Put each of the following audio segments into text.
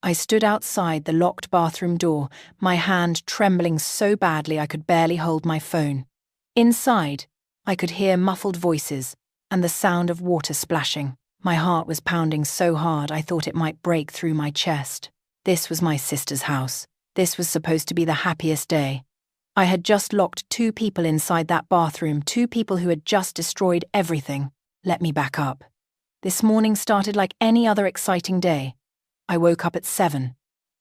I stood outside the locked bathroom door, my hand trembling so badly I could barely hold my phone. Inside, I could hear muffled voices and the sound of water splashing. My heart was pounding so hard I thought it might break through my chest. This was my sister's house. This was supposed to be the happiest day. I had just locked 2 people inside that bathroom, 2 people who had just destroyed everything. Let me back up. This morning started like any other exciting day. I woke up at 7,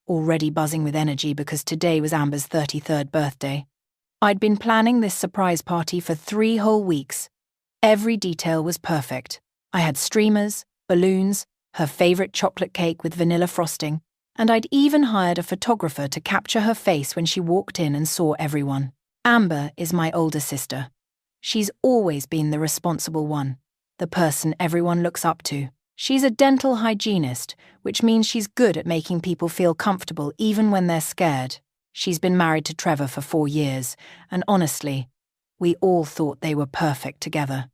already buzzing with energy because today was Amber's 33rd birthday. I'd been planning this surprise party for 3 whole weeks. Every detail was perfect. I had streamers, balloons, her favorite chocolate cake with vanilla frosting, and I'd even hired a photographer to capture her face when she walked in and saw everyone. Amber is my older sister. She's always been the responsible one, the person everyone looks up to. She's a dental hygienist, which means she's good at making people feel comfortable even when they're scared. She's been married to Trevor for 4 years, and honestly, we all thought they were perfect together.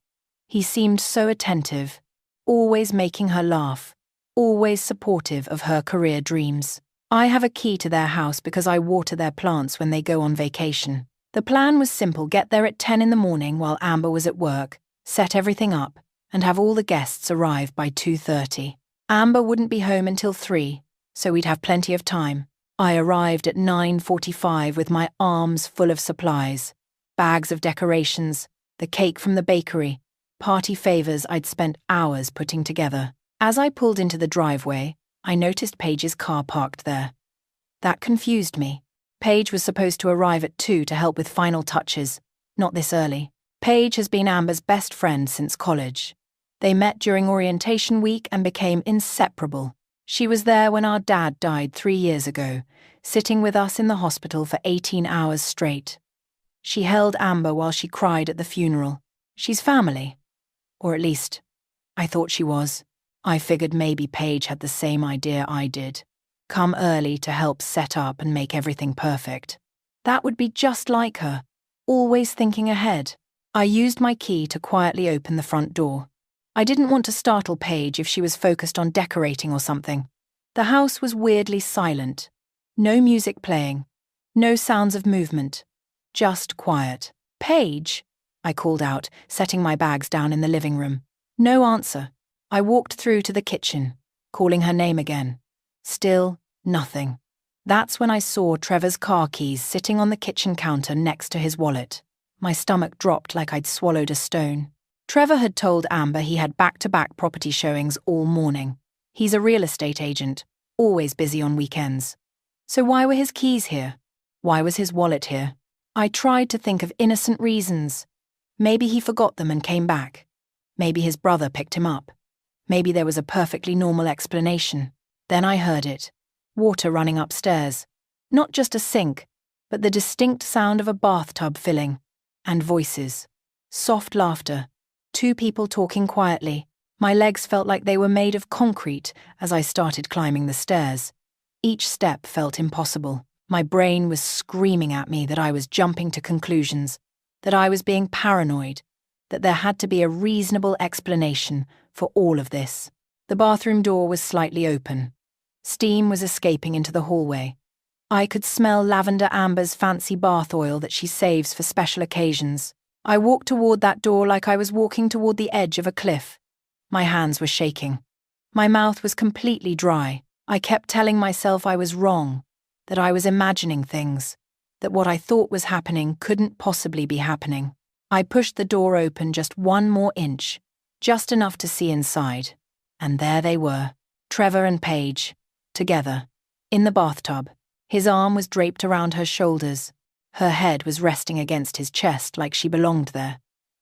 He seemed so attentive, always making her laugh, always supportive of her career dreams. I have a key to their house because I water their plants when they go on vacation. The plan was simple: get there at 10 in the morning while Amber was at work, set everything up, and have all the guests arrive by 2:30. Amber wouldn't be home until 3, so we'd have plenty of time. I arrived at 9:45 with my arms full of supplies, bags of decorations, the cake from the bakery, party favors I'd spent hours putting together. As I pulled into the driveway, I noticed Paige's car parked there. That confused me. Paige was supposed to arrive at 2 to help with final touches, not this early. Paige has been Amber's best friend since college. They met during orientation week and became inseparable. She was there when our dad died 3 years ago, sitting with us in the hospital for 18 hours straight. She held Amber while she cried at the funeral. She's family. Or at least, I thought she was. I figured maybe Paige had the same idea I did. Come early to help set up and make everything perfect. That would be just like her, always thinking ahead. I used my key to quietly open the front door. I didn't want to startle Paige if she was focused on decorating or something. The house was weirdly silent. No music playing. No sounds of movement. Just quiet. "Paige," I called out, setting my bags down in the living room. No answer. I walked through to the kitchen, calling her name again. Still nothing. That's when I saw Trevor's car keys sitting on the kitchen counter next to his wallet. My stomach dropped like I'd swallowed a stone. Trevor had told Amber he had back-to-back property showings all morning. He's a real estate agent, always busy on weekends. So why were his keys here? Why was his wallet here? I tried to think of innocent reasons. Maybe he forgot them and came back. Maybe his brother picked him up. Maybe there was a perfectly normal explanation. Then I heard it. Water running upstairs. Not just a sink, but the distinct sound of a bathtub filling. And voices. Soft laughter. 2 people talking quietly. My legs felt like they were made of concrete as I started climbing the stairs. Each step felt impossible. My brain was screaming at me that I was jumping to conclusions, that I was being paranoid, that there had to be a reasonable explanation for all of this. The bathroom door was slightly open. Steam was escaping into the hallway. I could smell Lavender Amber's fancy bath oil that she saves for special occasions. I walked toward that door like I was walking toward the edge of a cliff. My hands were shaking. My mouth was completely dry. I kept telling myself I was wrong, that I was imagining things, that what I thought was happening couldn't possibly be happening. I pushed the door open just 1 more inch, just enough to see inside. And there they were, Trevor and Paige, together, in the bathtub. His arm was draped around her shoulders. Her head was resting against his chest like she belonged there.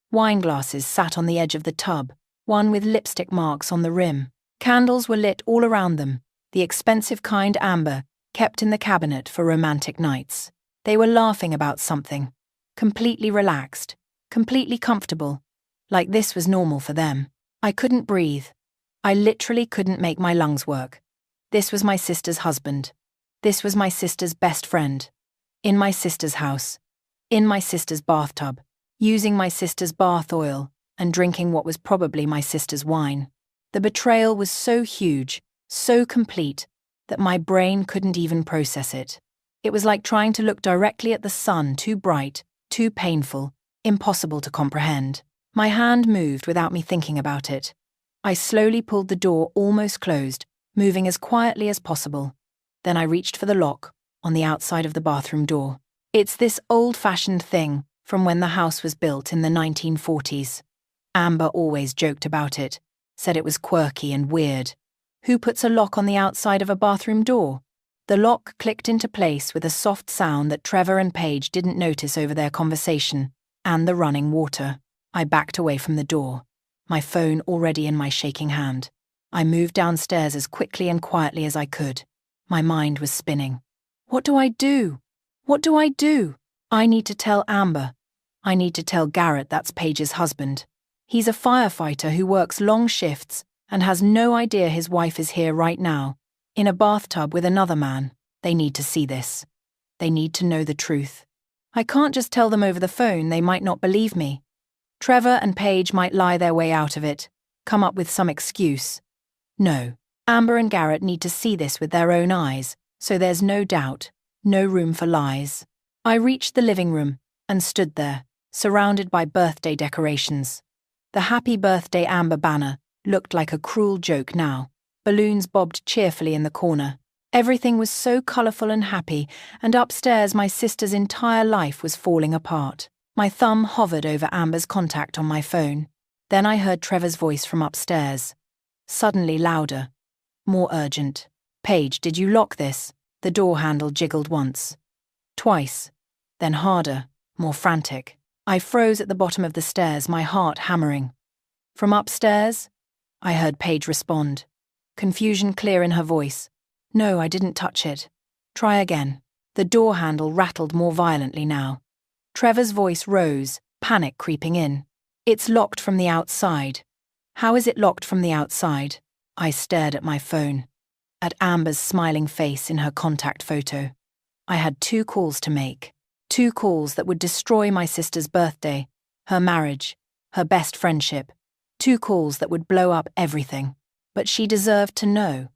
Wine glasses sat on the edge of the tub, one with lipstick marks on the rim. Candles were lit all around them, the expensive kind Amber kept in the cabinet for romantic nights. They were laughing about something, completely relaxed, completely comfortable, like this was normal for them. I couldn't breathe. I literally couldn't make my lungs work. This was my sister's husband. This was my sister's best friend. In my sister's house. In my sister's bathtub. Using my sister's bath oil and drinking what was probably my sister's wine. The betrayal was so huge, so complete, that my brain couldn't even process it. It was like trying to look directly at the sun, too bright, too painful, impossible to comprehend. My hand moved without me thinking about it. I slowly pulled the door almost closed, moving as quietly as possible. Then I reached for the lock on the outside of the bathroom door. It's this old-fashioned thing from when the house was built in the 1940s. Amber always joked about it, said it was quirky and weird. Who puts a lock on the outside of a bathroom door? The lock clicked into place with a soft sound that Trevor and Paige didn't notice over their conversation, and the running water. I backed away from the door, my phone already in my shaking hand. I moved downstairs as quickly and quietly as I could. My mind was spinning. What do I do? What do I do? I need to tell Amber. I need to tell Garrett, that's Paige's husband. He's a firefighter who works long shifts and has no idea his wife is here right now, in a bathtub with another man. They need to see this. They need to know the truth. I can't just tell them over the phone, they might not believe me. Trevor and Paige might lie their way out of it, come up with some excuse. No, Amber and Garrett need to see this with their own eyes, so there's no doubt, no room for lies. I reached the living room and stood there, surrounded by birthday decorations. The Happy Birthday Amber banner looked like a cruel joke now. Balloons bobbed cheerfully in the corner. Everything was so colourful and happy, and upstairs my sister's entire life was falling apart. My thumb hovered over Amber's contact on my phone. Then I heard Trevor's voice from upstairs. Suddenly louder, more urgent. Paige, did you lock this? The door handle jiggled once. Twice. Then harder, more frantic. I froze at the bottom of the stairs, my heart hammering. From upstairs? I heard Paige respond. Confusion clear in her voice. No, I didn't touch it. Try again. The door handle rattled more violently now. Trevor's voice rose, panic creeping in. It's locked from the outside. How is it locked from the outside? I stared at my phone, at Amber's smiling face in her contact photo. I had 2 calls to make. 2 calls that would destroy my sister's birthday, her marriage, her best friendship. 2 calls that would blow up everything. But she deserved to know.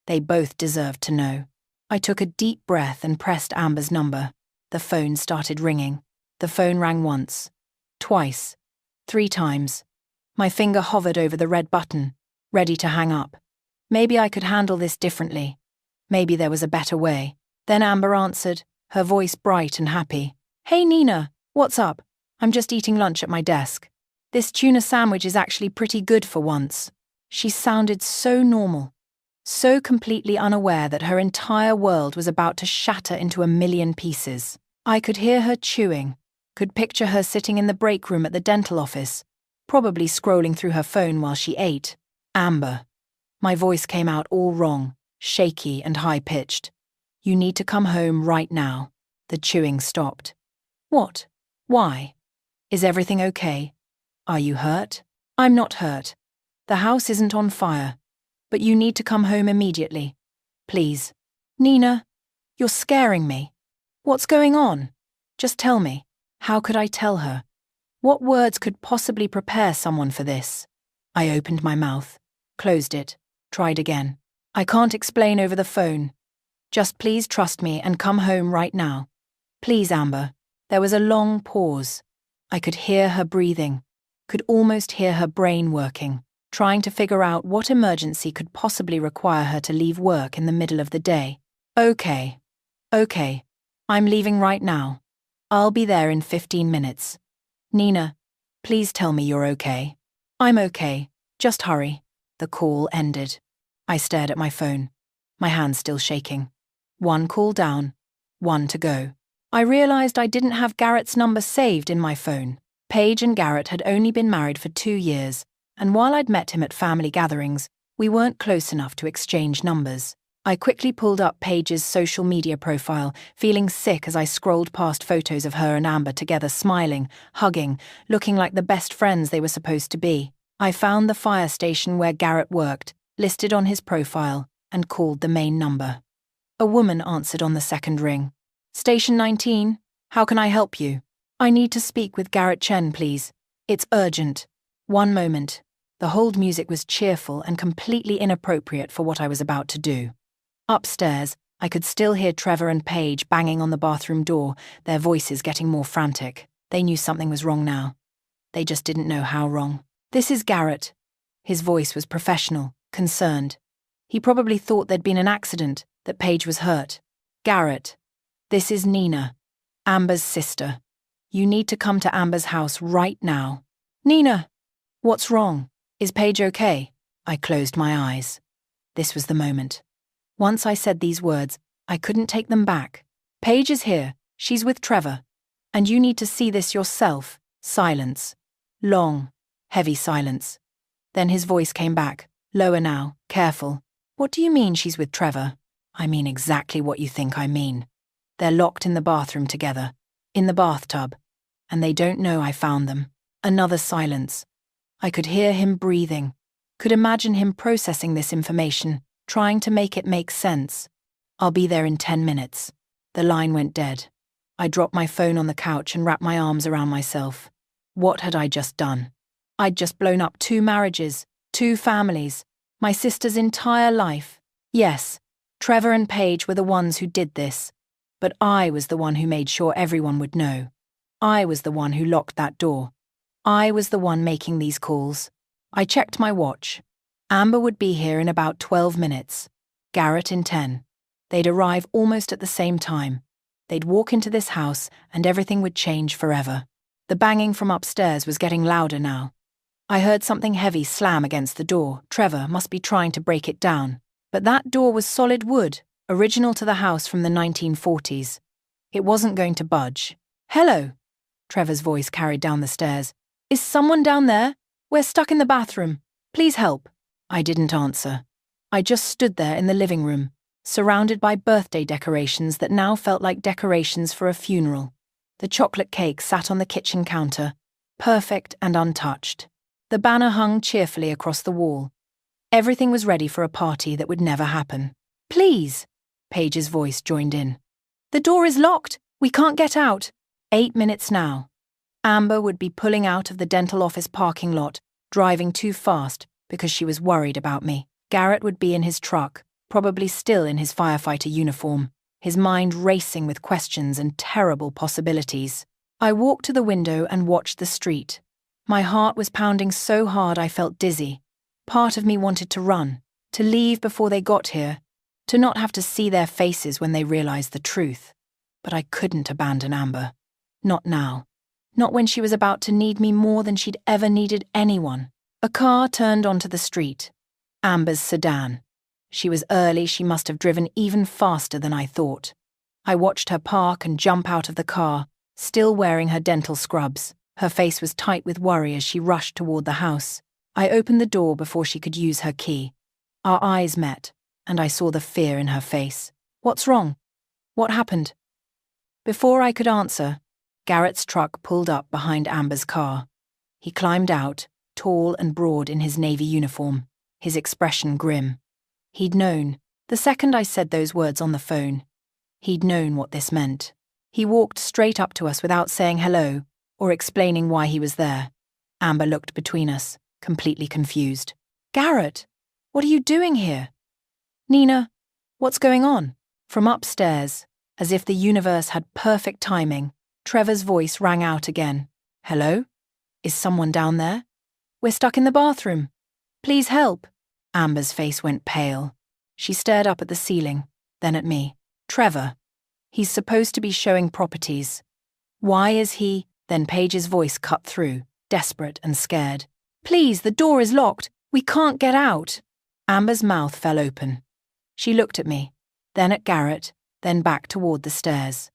They both deserved to know. I took a deep breath and pressed Amber's number. The phone started ringing. The phone rang once, twice, 3 times. My finger hovered over the red button, ready to hang up. Maybe I could handle this differently. Maybe there was a better way. Then Amber answered, her voice bright and happy. Hey Nina, what's up? I'm just eating lunch at my desk. This tuna sandwich is actually pretty good for once. She sounded so normal, so completely unaware that her entire world was about to shatter into a million pieces. I could hear her chewing, could picture her sitting in the break room at the dental office, probably scrolling through her phone while she ate. Amber. My voice came out all wrong, shaky and high-pitched. You need to come home right now. The chewing stopped. What? Why? Is everything okay? Are you hurt? I'm not hurt. The house isn't on fire. But you need to come home immediately. Please. Nina, you're scaring me. What's going on? Just tell me. How could I tell her? What words could possibly prepare someone for this? I opened my mouth, closed it, tried again. I can't explain over the phone. Just please trust me and come home right now. Please, Amber. There was a long pause. I could hear her breathing, could almost hear her brain working, trying to figure out what emergency could possibly require her to leave work in the middle of the day. Okay. I'm leaving right now. I'll be there in 15 minutes. Nina, please tell me you're okay. I'm okay. Just hurry. The call ended. I stared at my phone, my hands still shaking. 1 call down, 1 to go. I realized I didn't have Garrett's number saved in my phone. Paige and Garrett had only been married for 2 years, and while I'd met him at family gatherings, we weren't close enough to exchange numbers. I quickly pulled up Paige's social media profile, feeling sick as I scrolled past photos of her and Amber together smiling, hugging, looking like the best friends they were supposed to be. I found the fire station where Garrett worked, listed on his profile, and called the main number. A woman answered on the second ring. Station 19, how can I help you? I need to speak with Garrett Chen, please. It's urgent. 1 moment. The hold music was cheerful and completely inappropriate for what I was about to do. Upstairs, I could still hear Trevor and Paige banging on the bathroom door, their voices getting more frantic. They knew something was wrong now. They just didn't know how wrong. "This is Garrett." His voice was professional, concerned. He probably thought there'd been an accident, that Paige was hurt. "Garrett, this is Nina, Amber's sister. You need to come to Amber's house right now." "Nina, what's wrong? Is Paige okay?" I closed my eyes. This was the moment. Once I said these words, I couldn't take them back. "Paige is here. She's with Trevor. And you need to see this yourself." Silence. Long, heavy silence. Then his voice came back, lower now, careful. "What do you mean she's with Trevor?" "I mean exactly what you think I mean. They're locked in the bathroom together, in the bathtub, and they don't know I found them." Another silence. I could hear him breathing, could imagine him processing this information, trying to make it make sense. "I'll be there in 10 minutes. The line went dead. I dropped my phone on the couch and wrapped my arms around myself. What had I just done? I'd just blown up 2 marriages, 2 families, my sister's entire life. Yes, Trevor and Paige were the ones who did this, but I was the one who made sure everyone would know. I was the one who locked that door. I was the one making these calls. I checked my watch. Amber would be here in about 12 minutes. Garrett in 10. They'd arrive almost at the same time. They'd walk into this house and everything would change forever. The banging from upstairs was getting louder now. I heard something heavy slam against the door. Trevor must be trying to break it down. But that door was solid wood, original to the house from the 1940s. It wasn't going to budge. "Hello," Trevor's voice carried down the stairs. "Is someone down there? We're stuck in the bathroom. Please help." I didn't answer. I just stood there in the living room, surrounded by birthday decorations that now felt like decorations for a funeral. The chocolate cake sat on the kitchen counter, perfect and untouched. The banner hung cheerfully across the wall. Everything was ready for a party that would never happen. "Please," Paige's voice joined in. "The door is locked. We can't get out." 8 minutes now. Amber would be pulling out of the dental office parking lot, driving too fast because she was worried about me. Garrett would be in his truck, probably still in his firefighter uniform, his mind racing with questions and terrible possibilities. I walked to the window and watched the street. My heart was pounding so hard I felt dizzy. Part of me wanted to run, to leave before they got here, to not have to see their faces when they realized the truth. But I couldn't abandon Amber. Not now. Not when she was about to need me more than she'd ever needed anyone. A car turned onto the street. Amber's sedan. She was early, she must have driven even faster than I thought. I watched her park and jump out of the car, still wearing her dental scrubs. Her face was tight with worry as she rushed toward the house. I opened the door before she could use her key. Our eyes met, and I saw the fear in her face. "What's wrong? What happened?" Before I could answer, Garrett's truck pulled up behind Amber's car. He climbed out, tall and broad in his navy uniform, his expression grim. He'd known, the second I said those words on the phone. He'd known what this meant. He walked straight up to us without saying hello or explaining why he was there. Amber looked between us, completely confused. "Garrett, what are you doing here?" "Nina, what's going on?" From upstairs, as if the universe had perfect timing, Trevor's voice rang out again. "Hello? Is someone down there? We're stuck in the bathroom. Please help." Amber's face went pale. She stared up at the ceiling, then at me. "Trevor. He's supposed to be showing properties. Why is he?" Then Paige's voice cut through, desperate and scared. "Please, the door is locked. We can't get out." Amber's mouth fell open. She looked at me, then at Garrett, then back toward the stairs.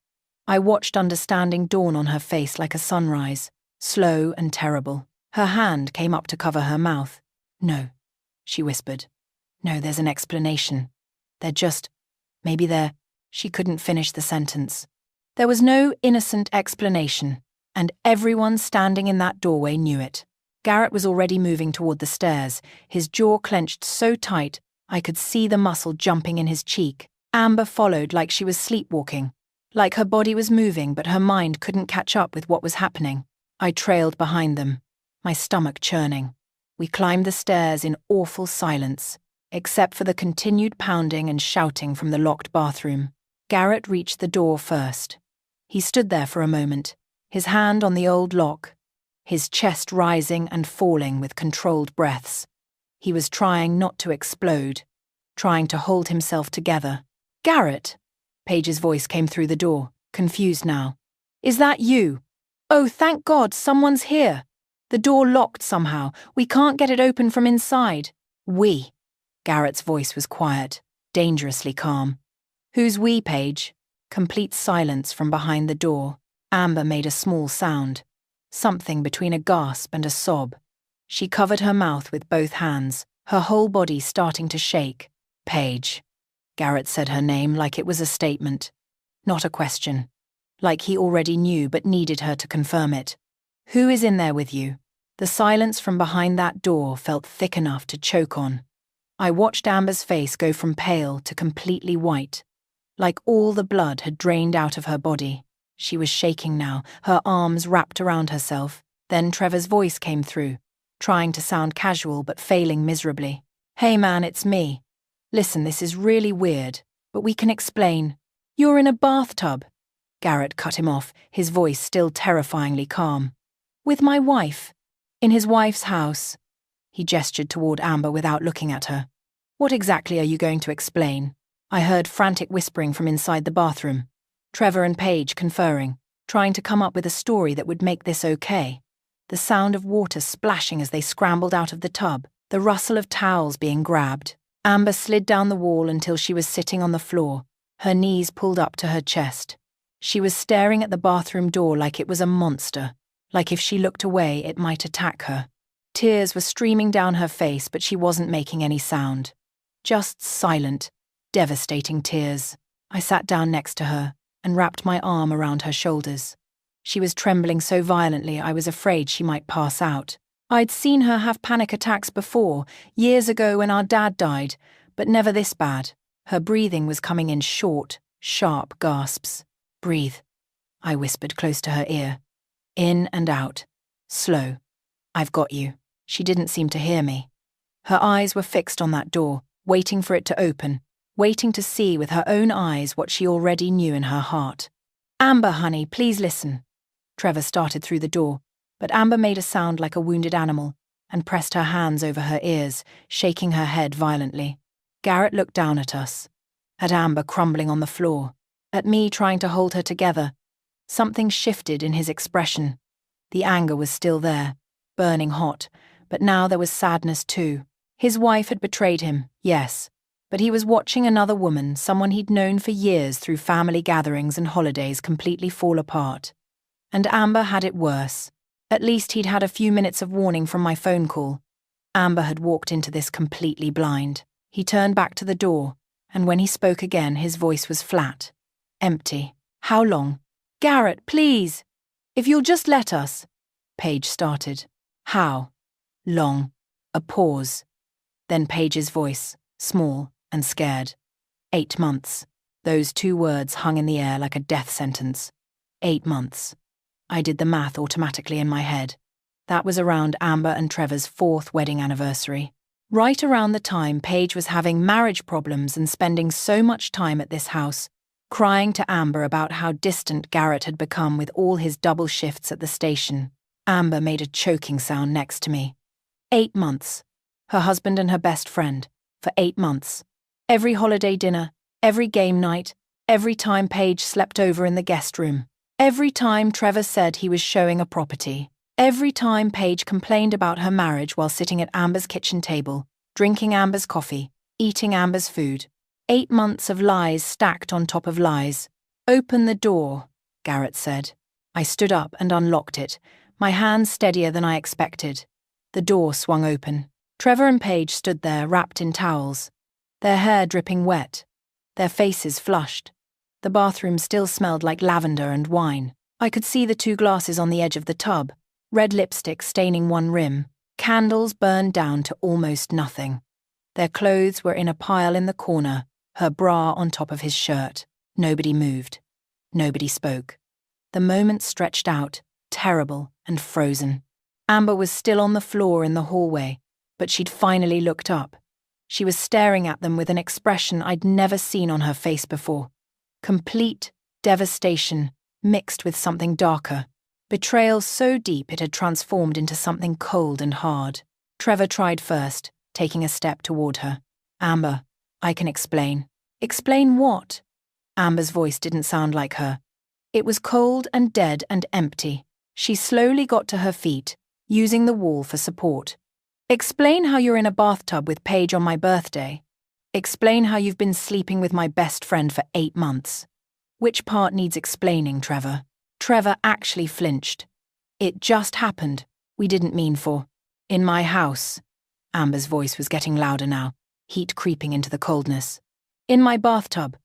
I watched understanding dawn on her face like a sunrise, slow and terrible. Her hand came up to cover her mouth. "No," she whispered. "No, there's an explanation. Maybe they're..." She couldn't finish the sentence. There was no innocent explanation, and everyone standing in that doorway knew it. Garrett was already moving toward the stairs, his jaw clenched so tight I could see the muscle jumping in his cheek. Amber followed like she was sleepwalking, like her body was moving but her mind couldn't catch up with what was happening. I trailed behind them, my stomach churning. We climbed the stairs in awful silence. except for the continued pounding and shouting from the locked bathroom. Garrett reached the door first. He stood there for a moment, his hand on the old lock, his chest rising and falling with controlled breaths. He was trying not to explode, trying to hold himself together. "Garrett!" Paige's voice came through the door, confused now. "Is that you? Oh, thank God, someone's here. The door locked somehow. We can't get it open from inside." "We." Garrett's voice was quiet, dangerously calm. "Who's we, Paige?" Complete silence from behind the door. Amber made a small sound, something between a gasp and a sob. She covered her mouth with both hands, her whole body starting to shake. "Paige." Garrett said her name like it was a statement, not a question, like he already knew but needed her to confirm it. "Who is in there with you?" The silence from behind that door felt thick enough to choke on. I watched Amber's face go from pale to completely white, like all the blood had drained out of her body. She was shaking now, her arms wrapped around herself. Then Trevor's voice came through, trying to sound casual but failing miserably. "Hey man, it's me. Listen, this is really weird, but we can explain. You're in a bathtub." Garrett cut him off, his voice still terrifyingly calm. "With my wife. In his wife's house." He gestured toward Amber without looking at her. "What exactly are you going to explain?" I heard frantic whispering from inside the bathroom. Trevor and Paige conferring, trying to come up with a story that would make this okay. The sound of water splashing as they scrambled out of the tub, the rustle of towels being grabbed. Amber slid down the wall until she was sitting on the floor, her knees pulled up to her chest. She was staring at the bathroom door like it was a monster, like if she looked away it might attack her. Tears were streaming down her face, but she wasn't making any sound. Just silent, devastating tears. I sat down next to her and wrapped my arm around her shoulders. She was trembling so violently I was afraid she might pass out. I'd seen her have panic attacks before, years ago when our dad died, but never this bad. Her breathing was coming in short, sharp gasps. "Breathe," I whispered close to her ear. "In and out. Slow. I've got you." She didn't seem to hear me. Her eyes were fixed on that door, waiting for it to open, waiting to see with her own eyes what she already knew in her heart. "Amber, honey, please listen." Trevor started through the door, but Amber made a sound like a wounded animal and pressed her hands over her ears, shaking her head violently. Garrett looked down at us, at Amber crumbling on the floor, at me trying to hold her together. Something shifted in his expression. The anger was still there, burning hot, but now there was sadness too. His wife had betrayed him, yes, but he was watching another woman, someone he'd known for years through family gatherings and holidays, completely fall apart. And Amber had it worse. At least he'd had a few minutes of warning from my phone call. Amber had walked into this completely blind. He turned back to the door, and when he spoke again, his voice was flat, empty. "How long?" "Garrett, please. If you'll just let us." Paige started. "How long?" A pause. Then Paige's voice, small and scared. 8 months. Those 2 words hung in the air like a death sentence. 8 months. I did the math automatically in my head. That was around Amber and Trevor's 4th wedding anniversary. Right around the time Paige was having marriage problems and spending so much time at this house, crying to Amber about how distant Garrett had become with all his double shifts at the station. Amber made a choking sound next to me. 8 months. Her husband and her best friend. For 8 months. Every holiday dinner, every game night, every time Paige slept over in the guest room. Every time Trevor said he was showing a property. Every time Paige complained about her marriage while sitting at Amber's kitchen table, drinking Amber's coffee, eating Amber's food. 8 months of lies stacked on top of lies. "Open the door," Garrett said. I stood up and unlocked it, my hands steadier than I expected. The door swung open. Trevor and Paige stood there wrapped in towels, their hair dripping wet, their faces flushed. The bathroom still smelled like lavender and wine. I could see the 2 glasses on the edge of the tub, red lipstick staining one rim, candles burned down to almost nothing. Their clothes were in a pile in the corner, her bra on top of his shirt. Nobody moved. Nobody spoke. The moment stretched out, terrible and frozen. Amber was still on the floor in the hallway, but she'd finally looked up. She was staring at them with an expression I'd never seen on her face before. Complete devastation mixed with something darker. Betrayal so deep it had transformed into something cold and hard. Trevor tried first, taking a step toward her. "Amber, I can explain." "Explain what?" Amber's voice didn't sound like her. It was cold and dead and empty. She slowly got to her feet, using the wall for support. "Explain how you're in a bathtub with Paige on my birthday. Explain how you've been sleeping with my best friend for 8 months. Which part needs explaining, Trevor?" Trevor actually flinched. "It just happened. We didn't mean for. In my house." Amber's voice was getting louder now, heat creeping into the coldness. "In my bathtub.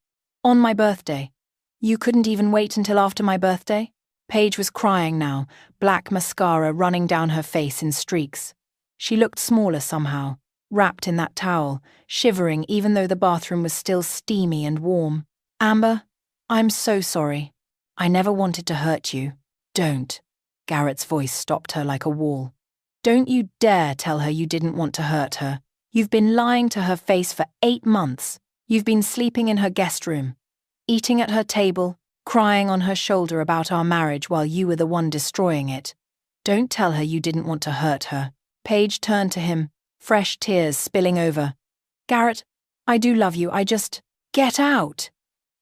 On my birthday. You couldn't even wait until after my birthday?" Paige was crying now, black mascara running down her face in streaks. She looked smaller somehow, wrapped in that towel, shivering even though the bathroom was still steamy and warm. "Amber, I'm so sorry. I never wanted to hurt you." "Don't." Garrett's voice stopped her like a wall. "Don't you dare tell her you didn't want to hurt her. You've been lying to her face for 8 months. You've been sleeping in her guest room, eating at her table, crying on her shoulder about our marriage while you were the one destroying it. Don't tell her you didn't want to hurt her." Paige turned to him, fresh tears spilling over. "Garrett, I do love you, I just... Get out!"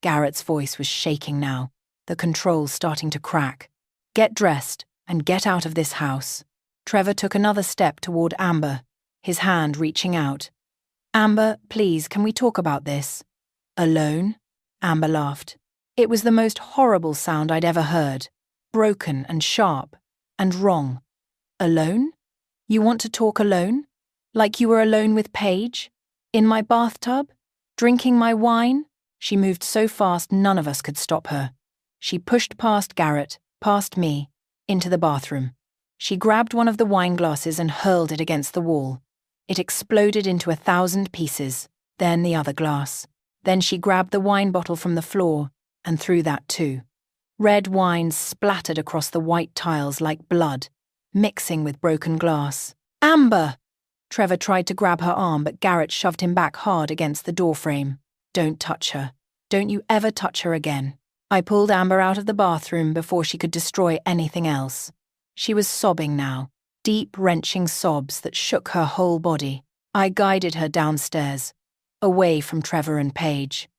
Garrett's voice was shaking now, the controls starting to crack. "Get dressed and get out of this house." Trevor took another step toward Amber, his hand reaching out. "Amber, please, can we talk about this?" "Alone?" Amber laughed. It was the most horrible sound I'd ever heard. Broken and sharp and wrong. "Alone? You want to talk alone? Like you were alone with Paige? In my bathtub? Drinking my wine?" She moved so fast none of us could stop her. She pushed past Garrett, past me, into the bathroom. She grabbed one of the wine glasses and hurled it against the wall. It exploded into 1,000 pieces, then the other glass. Then she grabbed the wine bottle from the floor and threw that too. Red wine splattered across the white tiles like blood, mixing with broken glass. "Amber!" Trevor tried to grab her arm, but Garrett shoved him back hard against the doorframe. "Don't touch her. Don't you ever touch her again." I pulled Amber out of the bathroom before she could destroy anything else. She was sobbing now, deep, wrenching sobs that shook her whole body. I guided her downstairs, away from Trevor and Paige,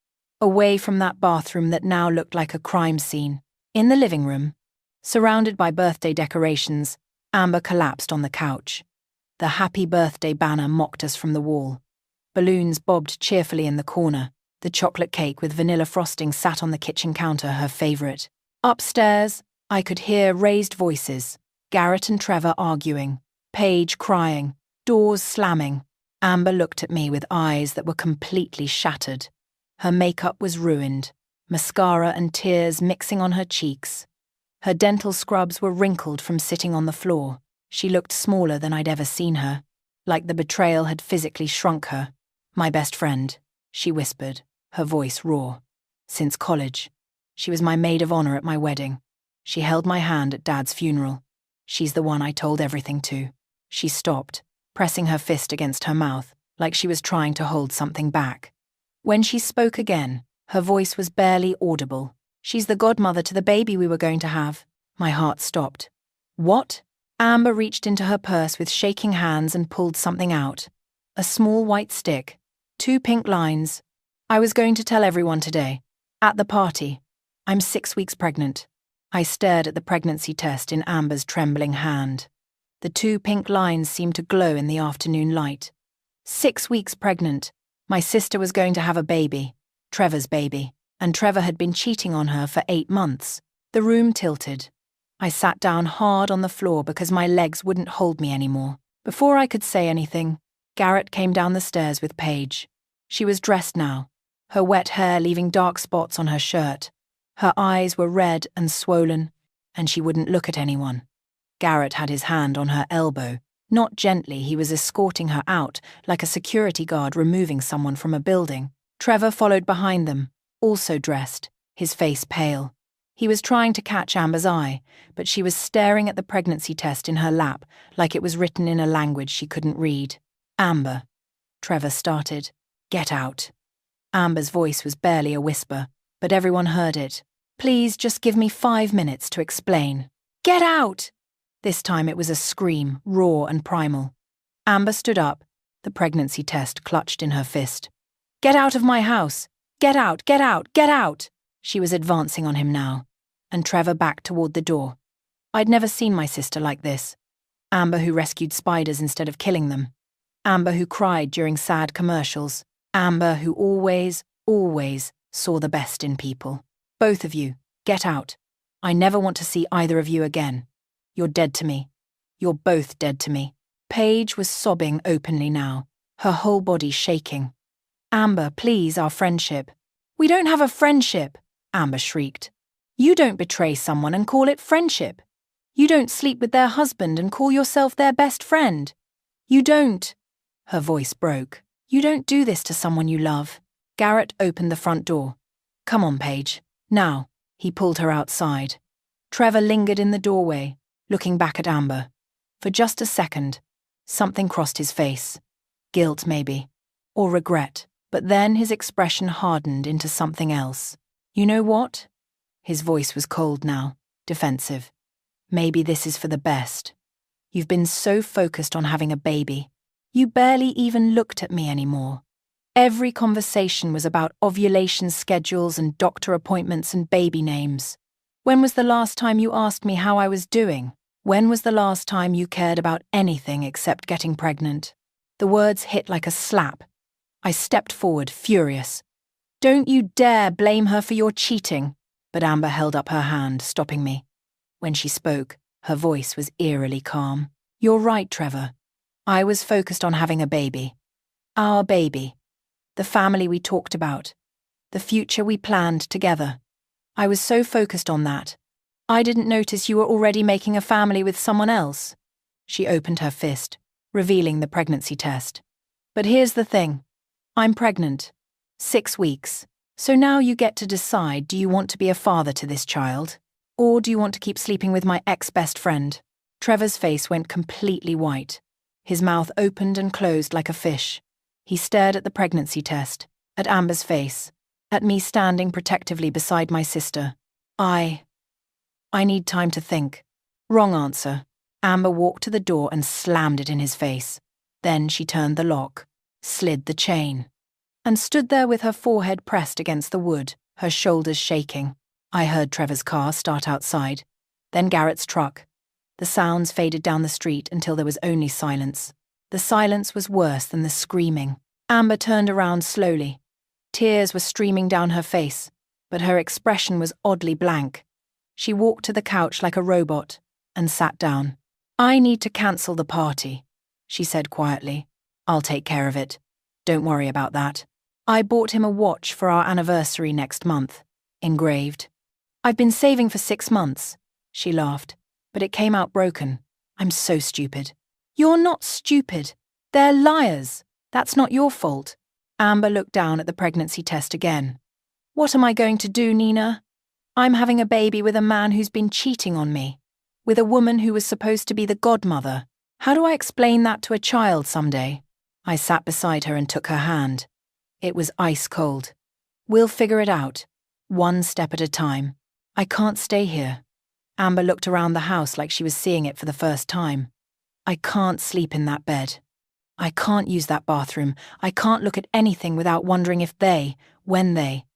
away from that bathroom that now looked like a crime scene. In the living room, surrounded by birthday decorations, Amber collapsed on the couch. The happy birthday banner mocked us from the wall. Balloons bobbed cheerfully in the corner. The chocolate cake with vanilla frosting sat on the kitchen counter, her favorite. Upstairs, I could hear raised voices, Garrett and Trevor arguing, Paige crying, doors slamming. Amber looked at me with eyes that were completely shattered. Her makeup was ruined, mascara and tears mixing on her cheeks. Her dental scrubs were wrinkled from sitting on the floor. She looked smaller than I'd ever seen her, like the betrayal had physically shrunk her. "My best friend," she whispered, her voice raw. "Since college. She was my maid of honor at my wedding. She held my hand at Dad's funeral. She's the one I told everything to." She stopped, pressing her fist against her mouth, like she was trying to hold something back. When she spoke again, her voice was barely audible. "She's the godmother to the baby we were going to have." My heart stopped. "What?" Amber reached into her purse with shaking hands and pulled something out. A small white stick, 2 pink lines. "I was going to tell everyone today. At the party. I'm 6 weeks pregnant." I stared at the pregnancy test in Amber's trembling hand. The 2 pink lines seemed to glow in the afternoon light. 6 weeks pregnant. My sister was going to have a baby. Trevor's baby. And Trevor had been cheating on her for 8 months. The room tilted. I sat down hard on the floor because my legs wouldn't hold me anymore. Before I could say anything, Garrett came down the stairs with Paige. She was dressed now, her wet hair leaving dark spots on her shirt. Her eyes were red and swollen, and she wouldn't look at anyone. Garrett had his hand on her elbow. Not gently, he was escorting her out, like a security guard removing someone from a building. Trevor followed behind them, also dressed, his face pale. He was trying to catch Amber's eye, but she was staring at the pregnancy test in her lap like it was written in a language she couldn't read. "Amber, Trevor started. Get out. Amber's voice was barely a whisper, but everyone heard it. Please just give me 5 minutes to explain. Get out! This time it was a scream, raw and primal. Amber stood up, the pregnancy test clutched in her fist. Get out of my house! Get out, get out, get out! She was advancing on him now, and Trevor backed toward the door. I'd never seen my sister like this. Amber who rescued spiders instead of killing them. Amber who cried during sad commercials. Amber who always saw the best in people. Both of you, get out. I never want to see either of you again. You're dead to me. You're both dead to me. Paige was sobbing openly now, her whole body shaking. Amber, please, our friendship. We don't have a friendship, Amber shrieked. You don't betray someone and call it friendship. You don't sleep with their husband and call yourself their best friend. You don't. Her voice broke. You don't do this to someone you love. Garrett opened the front door. Come on, Paige. Now. He pulled her outside. Trevor lingered in the doorway, looking back at Amber. For just a second, something crossed his face. Guilt, maybe. Or regret. But then his expression hardened into something else. You know what? His voice was cold now, defensive. Maybe this is for the best. You've been so focused on having a baby. You barely even looked at me anymore. Every conversation was about ovulation schedules and doctor appointments and baby names. When was the last time you asked me how I was doing? When was the last time you cared about anything except getting pregnant? The words hit like a slap. I stepped forward, furious. Don't you dare blame her for your cheating. But Amber held up her hand, stopping me. When she spoke, her voice was eerily calm. You're right, Trevor. I was focused on having a baby. Our baby. The family we talked about. The future we planned together. I was so focused on that. I didn't notice you were already making a family with someone else. She opened her fist, revealing the pregnancy test. But here's the thing. I'm pregnant. 6 weeks. So now you get to decide, do you want to be a father to this child? Or do you want to keep sleeping with my ex-best friend? Trevor's face went completely white. His mouth opened and closed like a fish. He stared at the pregnancy test, at Amber's face, at me standing protectively beside my sister. I need time to think. Wrong answer. Amber walked to the door and slammed it in his face. Then she turned the lock, slid the chain, and stood there with her forehead pressed against the wood, her shoulders shaking. I heard Trevor's car start outside, then Garrett's truck. The sounds faded down the street until there was only silence. The silence was worse than the screaming. Amber turned around slowly. Tears were streaming down her face, but her expression was oddly blank. She walked to the couch like a robot and sat down. I need to cancel the party, she said quietly. I'll take care of it. Don't worry about that. I bought him a watch for our anniversary next month, engraved. I've been saving for 6 months, she laughed, but it came out broken. I'm so stupid. You're not stupid. They're liars. That's not your fault. Amber looked down at the pregnancy test again. What am I going to do, Nina? I'm having a baby with a man who's been cheating on me, with a woman who was supposed to be the godmother. How do I explain that to a child someday? I sat beside her and took her hand. It was ice cold. We'll figure it out, one step at a time. I can't stay here. Amber looked around the house like she was seeing it for the first time. I can't sleep in that bed. I can't use that bathroom. I can't look at anything without wondering if when they.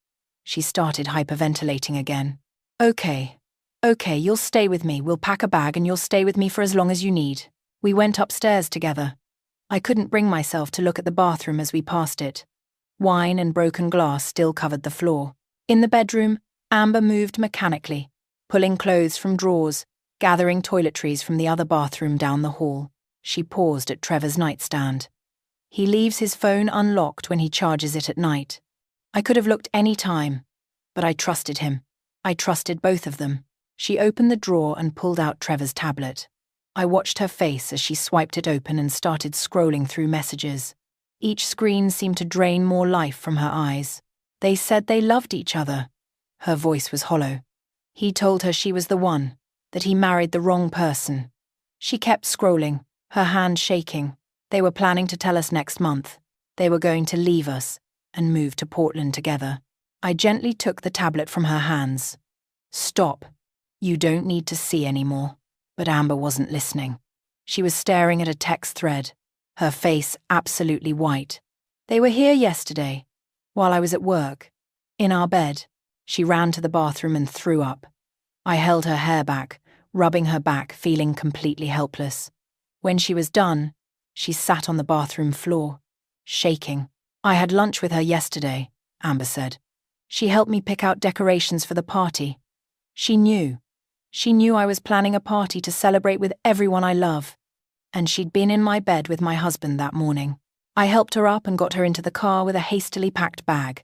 She started hyperventilating again. Okay, you'll stay with me. We'll pack a bag and you'll stay with me for as long as you need. We went upstairs together. I couldn't bring myself to look at the bathroom as we passed it. Wine and broken glass still covered the floor. In the bedroom, Amber moved mechanically, pulling clothes from drawers, gathering toiletries from the other bathroom down the hall. She paused at Trevor's nightstand. He leaves his phone unlocked when he charges it at night. I could have looked any time, but I trusted him. I trusted both of them. She opened the drawer and pulled out Trevor's tablet. I watched her face as she swiped it open and started scrolling through messages. Each screen seemed to drain more life from her eyes. They said they loved each other. Her voice was hollow. He told her she was the one, that he married the wrong person. She kept scrolling, her hand shaking. They were planning to tell us next month. They were going to leave us and move to Portland together. I gently took the tablet from her hands. Stop. You don't need to see anymore. But Amber wasn't listening. She was staring at a text thread, her face absolutely white. They were here yesterday, while I was at work, in our bed. She ran to the bathroom and threw up. I held her hair back, rubbing her back, feeling completely helpless. When she was done, she sat on the bathroom floor, shaking. I had lunch with her yesterday, Amber said. She helped me pick out decorations for the party. She knew I was planning a party to celebrate with everyone I love. And she'd been in my bed with my husband that morning. I helped her up and got her into the car with a hastily packed bag.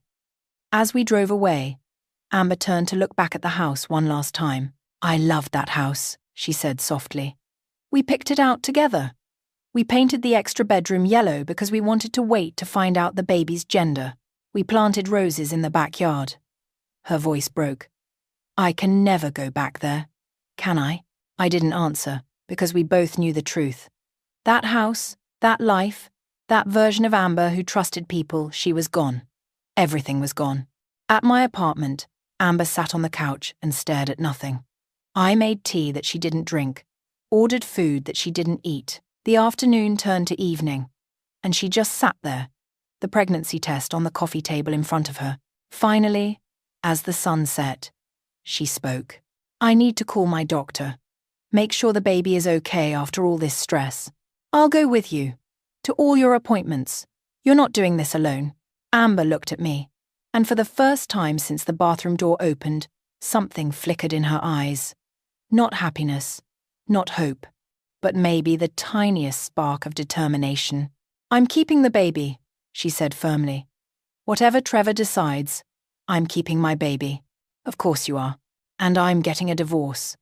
As we drove away, Amber turned to look back at the house one last time. I loved that house, she said softly. We picked it out together. We painted the extra bedroom yellow because we wanted to wait to find out the baby's gender. We planted roses in the backyard. Her voice broke. I can never go back there. Can I? I didn't answer, because we both knew the truth. That house, that life, that version of Amber who trusted people, she was gone. Everything was gone. At my apartment, Amber sat on the couch and stared at nothing. I made tea that she didn't drink, ordered food that she didn't eat. The afternoon turned to evening, and she just sat there, the pregnancy test on the coffee table in front of her. Finally, as the sun set, she spoke. I need to call my doctor. Make sure the baby is okay after all this stress. I'll go with you. To all your appointments. You're not doing this alone. Amber looked at me, and for the first time since the bathroom door opened, something flickered in her eyes. Not happiness, not hope, but maybe the tiniest spark of determination. I'm keeping the baby, she said firmly. Whatever Trevor decides, I'm keeping my baby. Of course you are. And I'm getting a divorce.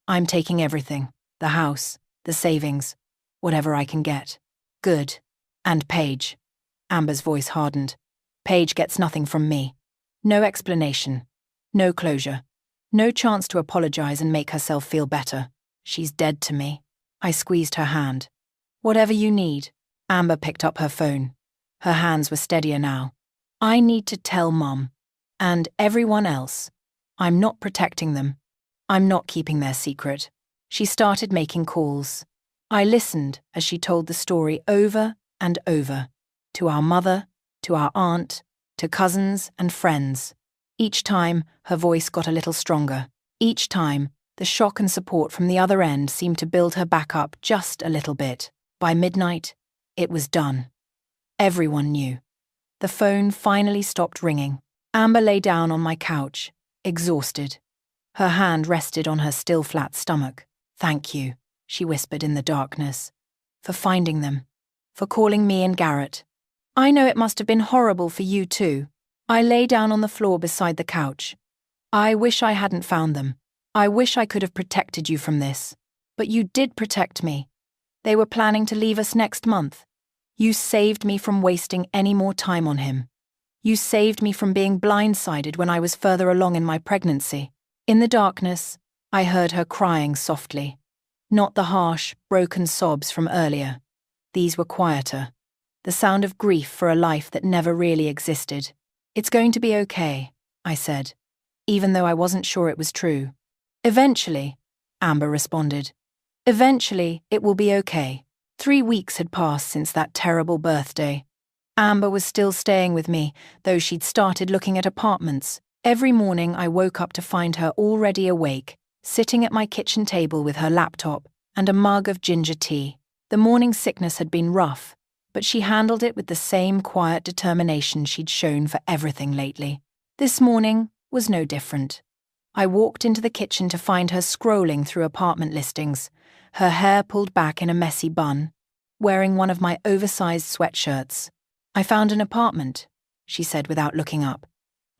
I'm taking everything, the house, the savings, whatever I can get. Good. And Paige. Amber's voice hardened. Paige gets nothing from me. No explanation. No closure. No chance to apologize and make herself feel better. She's dead to me. I squeezed her hand. Whatever you need. Amber picked up her phone. Her hands were steadier now. I need to tell Mum. And everyone else. I'm not protecting them. I'm not keeping their secret. She started making calls. I listened as she told the story over and over. To our mother, to our aunt, to cousins and friends. Each time, her voice got a little stronger. Each time, the shock and support from the other end seemed to build her back up just a little bit. By midnight, it was done. Everyone knew. The phone finally stopped ringing. Amber lay down on my couch, exhausted. Her hand rested on her still flat stomach. Thank you, she whispered in the darkness, for finding them, for calling me and Garrett. I know it must have been horrible for you too. I lay down on the floor beside the couch. I wish I hadn't found them. I wish I could have protected you from this. But you did protect me. They were planning to leave us next month. You saved me from wasting any more time on him. You saved me from being blindsided when I was further along in my pregnancy. In the darkness, I heard her crying softly. Not the harsh, broken sobs from earlier. These were quieter. The sound of grief for a life that never really existed. It's going to be okay, I said, even though I wasn't sure it was true. Eventually, Amber responded. Eventually, it will be okay. 3 weeks had passed since that terrible birthday. Amber was still staying with me, though she'd started looking at apartments. Every morning I woke up to find her already awake, sitting at my kitchen table with her laptop and a mug of ginger tea. The morning sickness had been rough, but she handled it with the same quiet determination she'd shown for everything lately. This morning was no different. I walked into the kitchen to find her scrolling through apartment listings, her hair pulled back in a messy bun, wearing one of my oversized sweatshirts. I found an apartment, she said without looking up.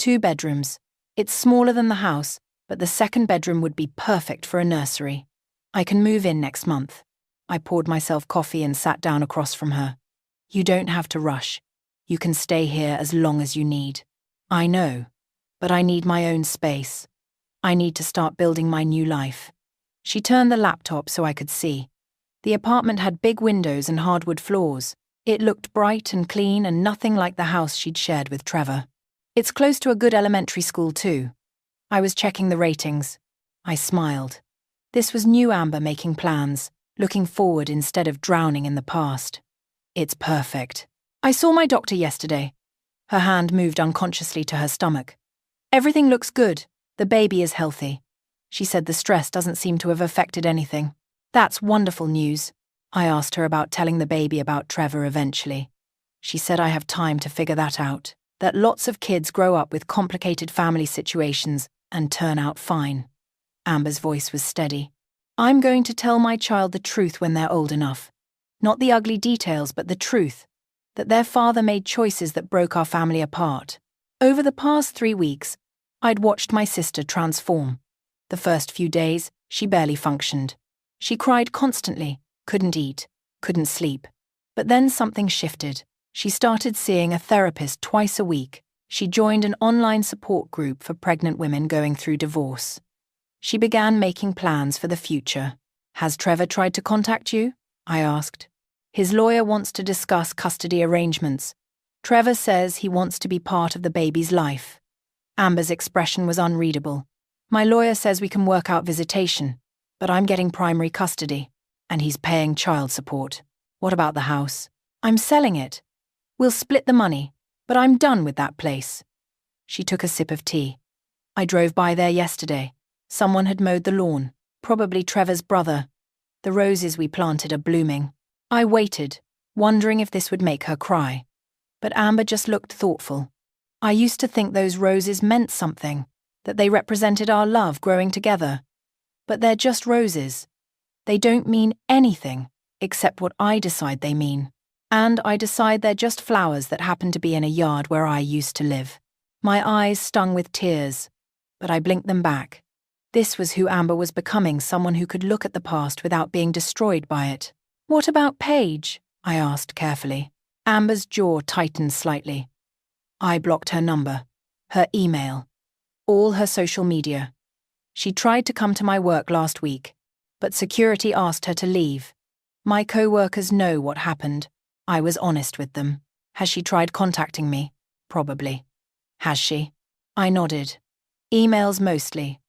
2 bedrooms. It's smaller than the house, but the second bedroom would be perfect for a nursery. I can move in next month. I poured myself coffee and sat down across from her. You don't have to rush. You can stay here as long as you need. I know, but I need my own space. I need to start building my new life. She turned the laptop so I could see. The apartment had big windows and hardwood floors. It looked bright and clean and nothing like the house she'd shared with Trevor. It's close to a good elementary school too. I was checking the ratings. I smiled. This was new Amber making plans, looking forward instead of drowning in the past. It's perfect. I saw my doctor yesterday. Her hand moved unconsciously to her stomach. Everything looks good. The baby is healthy. She said the stress doesn't seem to have affected anything. That's wonderful news. I asked her about telling the baby about Trevor eventually. She said I have time to figure that out, that lots of kids grow up with complicated family situations and turn out fine. Amber's voice was steady. I'm going to tell my child the truth when they're old enough. Not the ugly details, but the truth. That their father made choices that broke our family apart. Over the past 3 weeks, I'd watched my sister transform. The first few days, she barely functioned. She cried constantly, couldn't eat, couldn't sleep. But then something shifted. She started seeing a therapist twice a week. She joined an online support group for pregnant women going through divorce. She began making plans for the future. Has Trevor tried to contact you? I asked. His lawyer wants to discuss custody arrangements. Trevor says he wants to be part of the baby's life. Amber's expression was unreadable. My lawyer says we can work out visitation, but I'm getting primary custody, and he's paying child support. What about the house? I'm selling it. We'll split the money, but I'm done with that place. She took a sip of tea. I drove by there yesterday. Someone had mowed the lawn, probably Trevor's brother. The roses we planted are blooming. I waited, wondering if this would make her cry. But Amber just looked thoughtful. I used to think those roses meant something, that they represented our love growing together. But they're just roses. They don't mean anything, except what I decide they mean. And I decide they're just flowers that happen to be in a yard where I used to live. My eyes stung with tears, but I blinked them back. This was who Amber was becoming, someone who could look at the past without being destroyed by it. What about Paige? I asked carefully. Amber's jaw tightened slightly. I blocked her number, her email, all her social media. She tried to come to my work last week, but security asked her to leave. My co-workers know what happened. I was honest with them. Has she tried contacting me? Probably. Has she? I nodded. Emails mostly.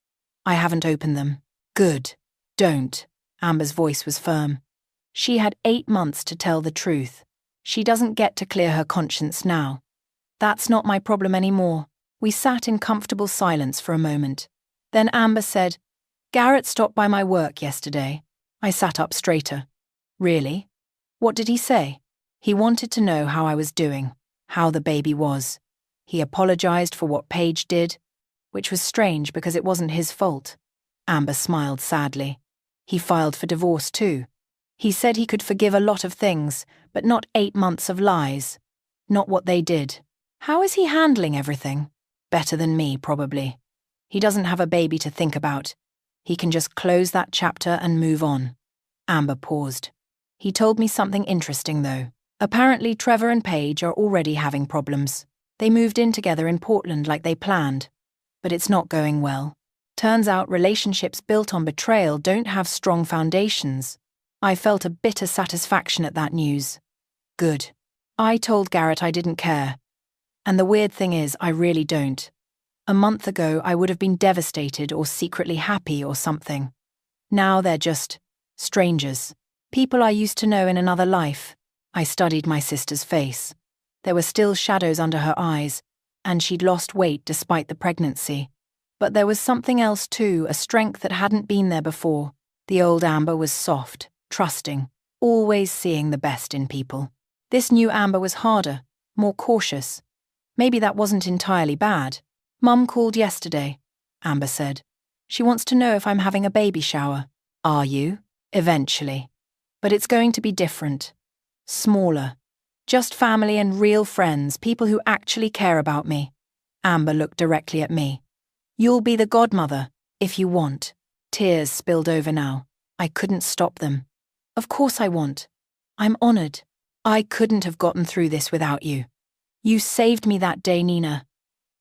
I haven't opened them. Good. Don't. Amber's voice was firm. She had 8 months to tell the truth. She doesn't get to clear her conscience now. That's not my problem anymore. We sat in comfortable silence for a moment. Then Amber said, Garrett stopped by my work yesterday. I sat up straighter. Really? What did he say? He wanted to know how I was doing, how the baby was. He apologized for what Paige did, which was strange because it wasn't his fault. Amber smiled sadly. He filed for divorce too. He said he could forgive a lot of things, but not 8 months of lies. Not what they did. How is he handling everything? Better than me, probably. He doesn't have a baby to think about. He can just close that chapter and move on. Amber paused. He told me something interesting, though. Apparently, Trevor and Paige are already having problems. They moved in together in Portland like they planned. But it's not going well. Turns out relationships built on betrayal don't have strong foundations. I felt a bitter satisfaction at that news. Good. I told Garrett I didn't care. And the weird thing is, I really don't. A month ago, I would have been devastated or secretly happy or something. Now they're just strangers. People I used to know in another life. I studied my sister's face. There were still shadows under her eyes, and she'd lost weight despite the pregnancy. But there was something else too, a strength that hadn't been there before. The old Amber was soft, trusting, always seeing the best in people. This new Amber was harder, more cautious. Maybe that wasn't entirely bad. Mum called yesterday, Amber said. She wants to know if I'm having a baby shower. Are you? Eventually. But it's going to be different. Smaller. Just family and real friends, people who actually care about me. Amber looked directly at me. You'll be the godmother, if you want. Tears spilled over now. I couldn't stop them. Of course I want. I'm honored. I couldn't have gotten through this without you. You saved me that day, Nina.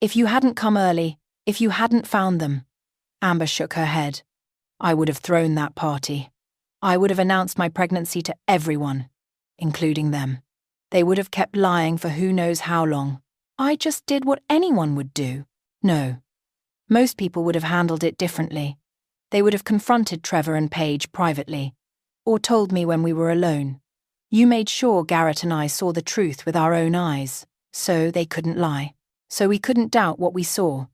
If you hadn't come early, if you hadn't found them. Amber shook her head. I would have thrown that party. I would have announced my pregnancy to everyone, including them. They would have kept lying for who knows how long. I just did what anyone would do. No. Most people would have handled it differently. They would have confronted Trevor and Paige privately, or told me when we were alone. You made sure Garrett and I saw the truth with our own eyes, so they couldn't lie. So we couldn't doubt what we saw.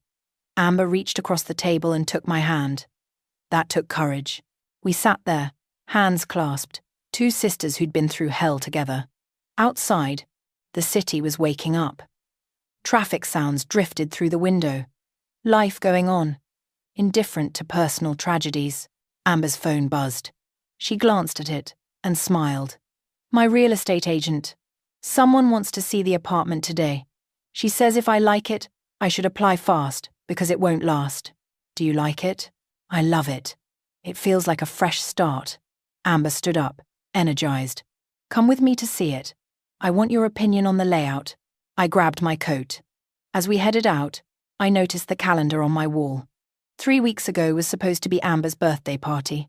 Amber reached across the table and took my hand. That took courage. We sat there, hands clasped, two sisters who'd been through hell together. Outside, the city was waking up. Traffic sounds drifted through the window. Life going on, indifferent to personal tragedies. Amber's phone buzzed. She glanced at it and smiled. My real estate agent. Someone wants to see the apartment today. She says if I like it, I should apply fast because it won't last. Do you like it? I love it. It feels like a fresh start. Amber stood up, energized. Come with me to see it. I want your opinion on the layout. I grabbed my coat. As we headed out, I noticed the calendar on my wall. 3 weeks ago was supposed to be Amber's birthday party.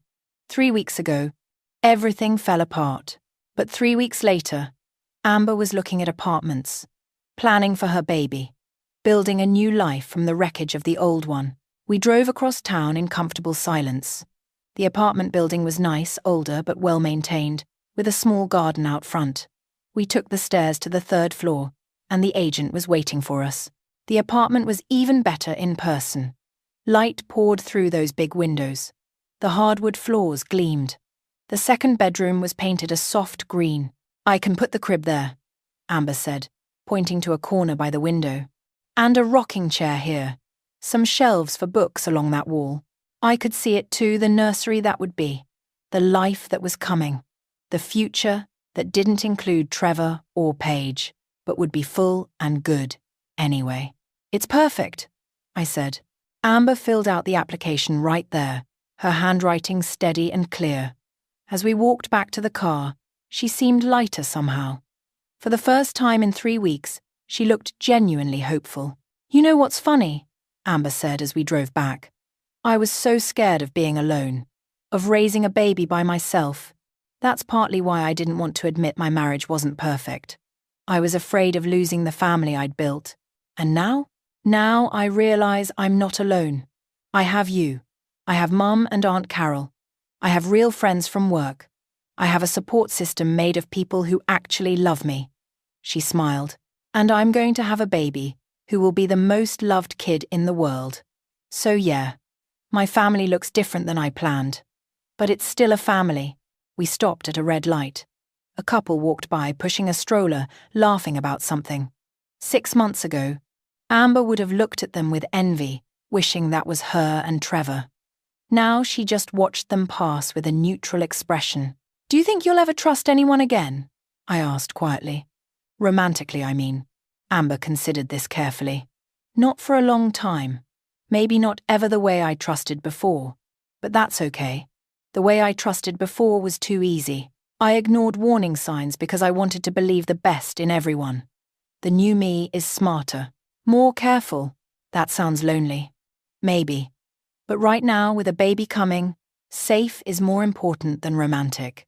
3 weeks ago, everything fell apart. But 3 weeks later, Amber was looking at apartments, planning for her baby, building a new life from the wreckage of the old one. We drove across town in comfortable silence. The apartment building was nice, older but well-maintained, with a small garden out front. We took the stairs to the 3rd floor, and the agent was waiting for us. The apartment was even better in person. Light poured through those big windows. The hardwood floors gleamed. The 2nd bedroom was painted a soft green. I can put the crib there, Amber said, pointing to a corner by the window. And a rocking chair here. Some shelves for books along that wall. I could see it too, the nursery that would be. The life that was coming. The future that didn't include Trevor or Paige, but would be full and good anyway. It's perfect, I said. Amber filled out the application right there, her handwriting steady and clear. As we walked back to the car, she seemed lighter somehow. For the first time in 3 weeks, she looked genuinely hopeful. You know what's funny? Amber said as we drove back. I was so scared of being alone, of raising a baby by myself. That's partly why I didn't want to admit my marriage wasn't perfect. I was afraid of losing the family I'd built. And now I realize I'm not alone. I have you. I have Mum and Aunt Carol. I have real friends from work. I have a support system made of people who actually love me. She smiled. And I'm going to have a baby who will be the most loved kid in the world. So yeah, my family looks different than I planned. But it's still a family. We stopped at a red light. A couple walked by pushing a stroller, laughing about something. 6 months ago, Amber would have looked at them with envy, wishing that was her and Trevor. Now she just watched them pass with a neutral expression. Do you think you'll ever trust anyone again? I asked quietly. Romantically, I mean. Amber considered this carefully. Not for a long time. Maybe not ever the way I trusted before. But that's okay. The way I trusted before was too easy. I ignored warning signs because I wanted to believe the best in everyone. The new me is smarter, more careful. That sounds lonely. Maybe. But right now, with a baby coming, safe is more important than romantic.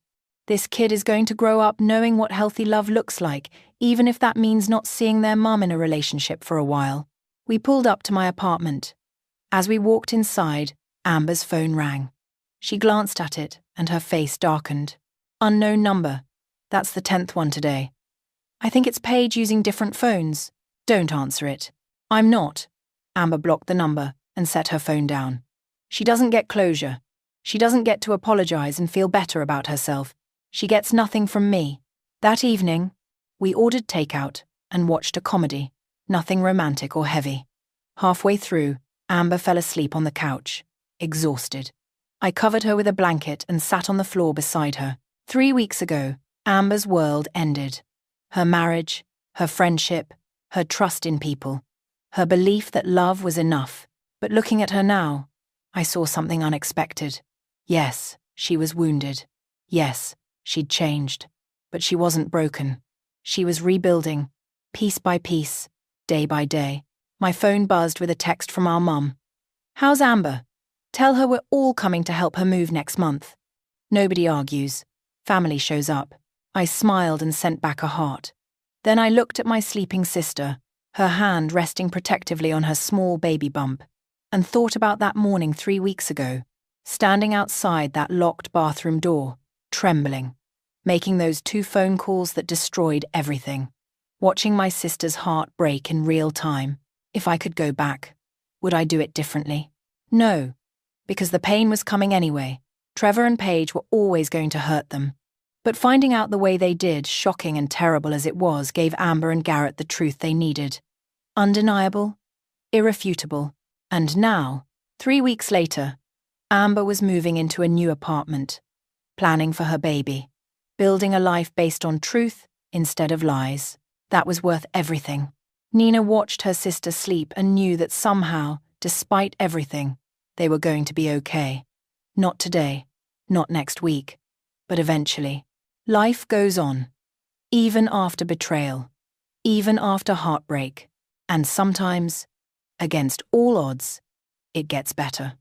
This kid is going to grow up knowing what healthy love looks like, even if that means not seeing their mum in a relationship for a while. We pulled up to my apartment. As we walked inside, Amber's phone rang. She glanced at it, and her face darkened. Unknown number. That's the 10th one today. I think it's Paige using different phones. Don't answer it. I'm not. Amber blocked the number and set her phone down. She doesn't get closure. She doesn't get to apologize and feel better about herself. She gets nothing from me. That evening, we ordered takeout and watched a comedy. Nothing romantic or heavy. Halfway through, Amber fell asleep on the couch, exhausted. I covered her with a blanket and sat on the floor beside her. 3 weeks ago, Amber's world ended. Her marriage, her friendship, her trust in people, her belief that love was enough. But looking at her now, I saw something unexpected. Yes, she was wounded. Yes, she'd changed. But she wasn't broken. She was rebuilding, piece by piece, day by day. My phone buzzed with a text from our mum. How's Amber? Tell her we're all coming to help her move next month. Nobody argues. Family shows up. I smiled and sent back a heart. Then I looked at my sleeping sister, her hand resting protectively on her small baby bump, and thought about that morning 3 weeks ago, standing outside that locked bathroom door, trembling, making those 2 phone calls that destroyed everything, watching my sister's heart break in real time. If I could go back, would I do it differently? No, because the pain was coming anyway. Trevor and Paige were always going to hurt them. But finding out the way they did, shocking and terrible as it was, gave Amber and Garrett the truth they needed. Undeniable, irrefutable, and now, 3 weeks later, Amber was moving into a new apartment, planning for her baby, building a life based on truth instead of lies. That was worth everything. Nina watched her sister sleep and knew that somehow, despite everything, they were going to be okay. Not today, not next week, but eventually. Life goes on, even after betrayal, even after heartbreak, and sometimes, against all odds, it gets better.